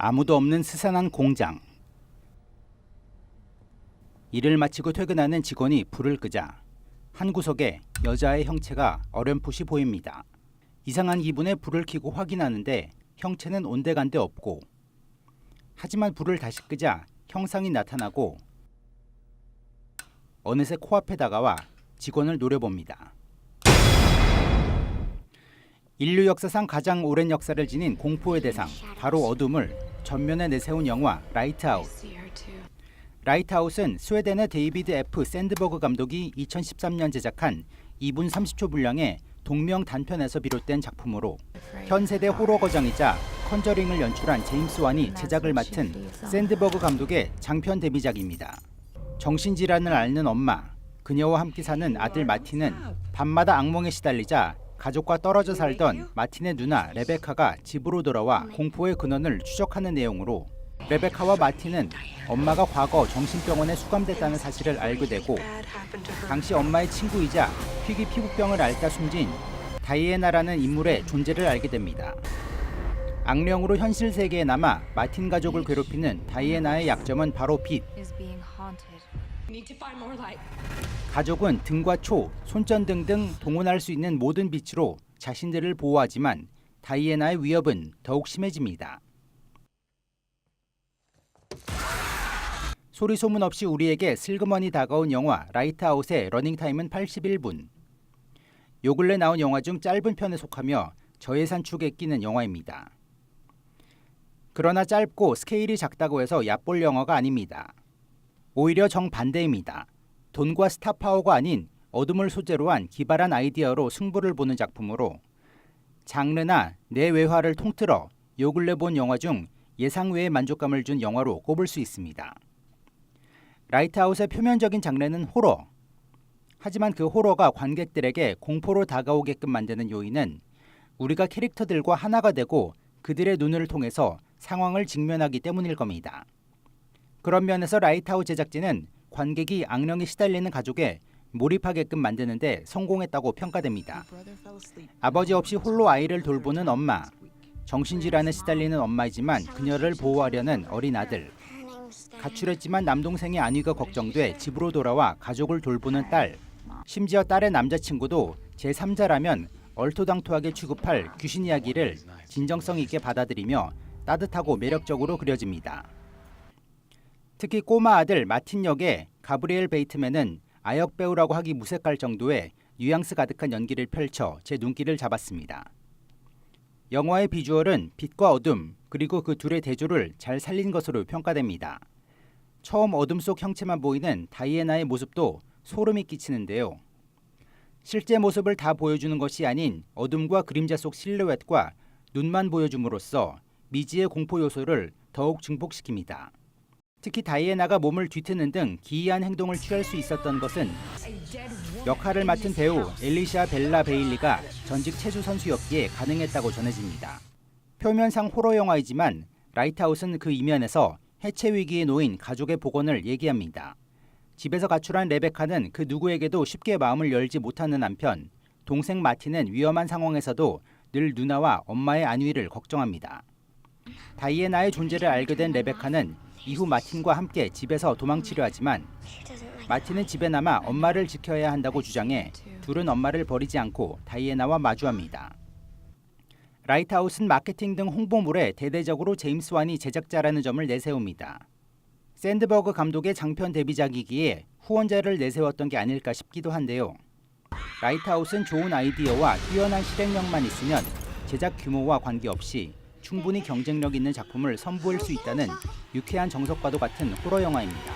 아무도 없는 스산한 공장. 일을 마치고 퇴근하는 직원이 불을 끄자 한 구석에 여자의 형체가 어렴풋이 보입니다. 이상한 기분에 불을 켜고 확인하는데 형체는 온데간데 없고, 하지만 불을 다시 끄자 형상이 나타나고 어느새 코앞에 다가와 직원을 노려봅니다. 인류 역사상 가장 오랜 역사를 지닌 공포의 대상, 바로 어둠을 전면에 내세운 영화 라이트아웃. 라이트아웃은 스웨덴의 데이비드 F. 샌드버그 감독이 2013년 제작한 2분 30초 분량의 동명 단편에서 비롯된 작품으로 현 세대 호러 거장이자 컨저링을 연출한 제임스 완이 제작을 맡은 샌드버그 감독의 장편 데뷔작입니다. 정신질환을 앓는 엄마, 그녀와 함께 사는 아들 마틴은 밤마다 악몽에 시달리자 가족과 떨어져 살던 마틴의 누나 레베카가 집으로 돌아와 공포의 근원을 추적하는 내용으로, 레베카와 마틴은 엄마가 과거 정신병원에 수감됐다는 사실을 알게 되고, 당시 엄마의 친구이자 희귀 피부병을 앓다 숨진 다이애나라는 인물의 존재를 알게 됩니다. 악령으로 현실 세계에 남아 마틴 가족을 괴롭히는 다이애나의 약점은 바로 빛. 가족은 등과 초, 손전등 등 동원할 수 있는 모든 빛으로 자신들을 보호하지만 다이애나의 위협은 더욱 심해집니다. 소리 소문 없이 우리에게 슬그머니 다가온 영화 라이트아웃의 러닝타임은 81분. 요 근래 나온 영화 중 짧은 편에 속하며 저예산 축에 끼는 영화입니다. 그러나 짧고 스케일이 작다고 해서 얕볼 영화가 아닙니다. 오히려 정반대입니다. 돈과 스타파워가 아닌 어둠을 소재로 한 기발한 아이디어로 승부를 보는 작품으로 장르나 내외화를 통틀어 요 근래 본 영화 중 예상 외의 만족감을 준 영화로 꼽을 수 있습니다. 라이트아웃의 표면적인 장르는 호러. 하지만 그 호러가 관객들에게 공포로 다가오게끔 만드는 요인은 우리가 캐릭터들과 하나가 되고 그들의 눈을 통해서 상황을 직면하기 때문일 겁니다. 그런 면에서 라이트아웃 제작진은 관객이 악령에 시달리는 가족에 몰입하게끔 만드는 데 성공했다고 평가됩니다. 아버지 없이 홀로 아이를 돌보는 엄마, 정신질환에 시달리는 엄마이지만 그녀를 보호하려는 어린 아들, 가출했지만 남동생의 안위가 걱정돼 집으로 돌아와 가족을 돌보는 딸, 심지어 딸의 남자친구도 제3자라면 얼토당토하게 취급할 귀신 이야기를 진정성 있게 받아들이며 따뜻하고 매력적으로 그려집니다. 특히 꼬마 아들 마틴 역의 가브리엘 베이트맨은 아역 배우라고 하기 무색할 정도의 뉘앙스 가득한 연기를 펼쳐 제 눈길을 잡았습니다. 영화의 비주얼은 빛과 어둠, 그리고 그 둘의 대조를 잘 살린 것으로 평가됩니다. 처음 어둠 속 형체만 보이는 다이애나의 모습도 소름이 끼치는데요. 실제 모습을 다 보여주는 것이 아닌 어둠과 그림자 속 실루엣과 눈만 보여줌으로써 미지의 공포 요소를 더욱 증폭시킵니다. 특히 다이애나가 몸을 뒤트는 등 기이한 행동을 취할 수 있었던 것은 역할을 맡은 배우 엘리샤 벨라 베일리가 전직 체조 선수였기에 가능했다고 전해집니다. 표면상 호러 영화이지만 라이트아웃은 그 이면에서 해체 위기에 놓인 가족의 복원을 얘기합니다. 집에서 가출한 레베카는 그 누구에게도 쉽게 마음을 열지 못하는 한편, 동생 마틴은 위험한 상황에서도 늘 누나와 엄마의 안위를 걱정합니다. 다이애나의 존재를 알게 된 레베카는 이후 마틴과 함께 집에서 도망치려 하지만 마틴은 집에 남아 엄마를 지켜야 한다고 주장해 둘은 엄마를 버리지 않고 다이애나와 마주합니다. 라이트아웃은 마케팅 등 홍보물에 대대적으로 제임스 완이 제작자라는 점을 내세웁니다. 샌드버그 감독의 장편 데뷔작이기에 후원자를 내세웠던 게 아닐까 싶기도 한데요. 라이트아웃은 좋은 아이디어와 뛰어난 실행력만 있으면 제작 규모와 관계없이 충분히 경쟁력 있는 작품을 선보일 수 있다는 유쾌한 정석과도 같은 호러 영화입니다.